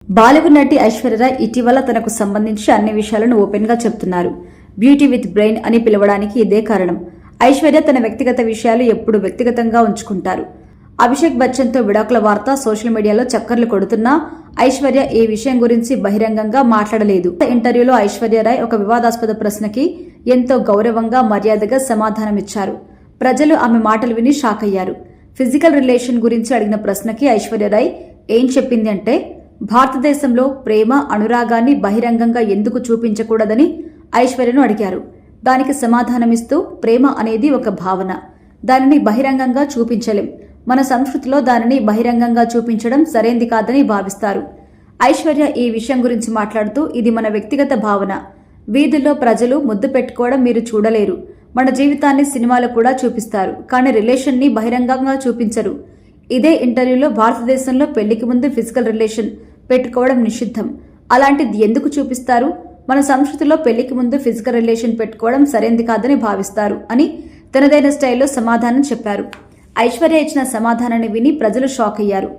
బాలీవుడ్ నటి ఐశ్వర్యరాయ్ ఇటీవల తనకు సంబంధించి అన్ని విషయాలను ఓపెన్ గా చెప్తున్నారు. బ్యూటీ విత్ బ్రెయిన్ అని పిలవడానికి ఇదే కారణం. ఐశ్వర్య తన వ్యక్తిగత విషయాలు ఎప్పుడు వ్యక్తిగతంగా ఉంచుకుంటారు. అభిషేక్ బచ్చన్ తో విడాకుల వార్త సోషల్ మీడియాలో చక్కర్లు కొడుతున్నా ఐశ్వర్య ఈ విషయం గురించి బహిరంగంగా మాట్లాడలేదు. ఇంటర్వ్యూలో ఐశ్వర్యరాయ్ ఒక వివాదాస్పద ప్రశ్నకి ఎంతో గౌరవంగా మర్యాదగా సమాధానమిచ్చారు. ప్రజలు ఆమె మాటలు విని షాక్ అయ్యారు. ఫిజికల్ రిలేషన్ గురించి అడిగిన ప్రశ్నకి ఐశ్వర్యరాయ్ ఏం చెప్పింది అంటే, భారతదేశంలో ప్రేమ అనురాగాన్ని బహిరంగంగా ఎందుకు చూపించకూడదని ఐశ్వర్యను అడిగారు. దానికి సమాధానమిస్తూ, ప్రేమ అనేది ఒక భావన, దానిని బహిరంగంగా చూపించలేం. మన సంస్కృతిలో దానిని బహిరంగంగా చూపించడం సరైంది కాదని భావిస్తారు. ఐశ్వర్య ఈ విషయం గురించి మాట్లాడుతూ, ఇది మన వ్యక్తిగత భావన. వీధుల్లో ప్రజలు ముద్దు పెట్టుకోవడం మీరు చూడలేరు. మన జీవితాన్ని సినిమాలో కూడా చూపిస్తారు, కానీ రిలేషన్ ని బహిరంగంగా చూపించరు. ఇదే ఇంటర్వ్యూలో భారతదేశంలో పెళ్లికి ముందు ఫిజికల్ రిలేషన్ పెట్టుకోవడం నిషిద్ధం. అలాంటిది ఎందుకు చూపిస్తారు? మన సంస్కృతిలో పెళ్లికి ముందు ఫిజికల్ రిలేషన్ పెట్టుకోవడం సరైంది కాదని భావిస్తారు అని తనదైన స్టైల్లో సమాధానం చెప్పారు. ఐశ్వర్య ఇచ్చిన సమాధానాన్ని విని ప్రజలు షాక్ అయ్యారు.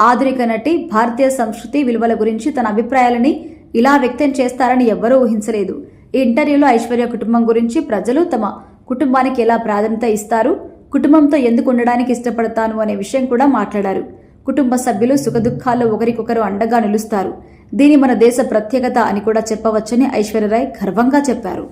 ఆధునిక నటి భారతీయ సంస్కృతి విలువల గురించి తన అభిప్రాయాలని ఇలా వ్యక్తం చేస్తారని ఎవ్వరూ ఊహించలేదు. ఈ ఇంటర్వ్యూలో ఐశ్వర్య కుటుంబం గురించి, ప్రజలు తమ కుటుంబానికి ఎలా ప్రాధాన్యత ఇస్తారు, కుటుంబంతో ఎందుకు ఉండడానికి ఇష్టపడతాను అనే విషయం కూడా మాట్లాడారు. కుటుంబ సభ్యులు సుఖదుఖాల్లో ఒకరికొకరు అండగా నిలుస్తారు. దీని మన దేశ ప్రత్యేకత అని కూడా చెప్పవచ్చని ఐశ్వర్యరాయ్ గర్వంగా చెప్పారు.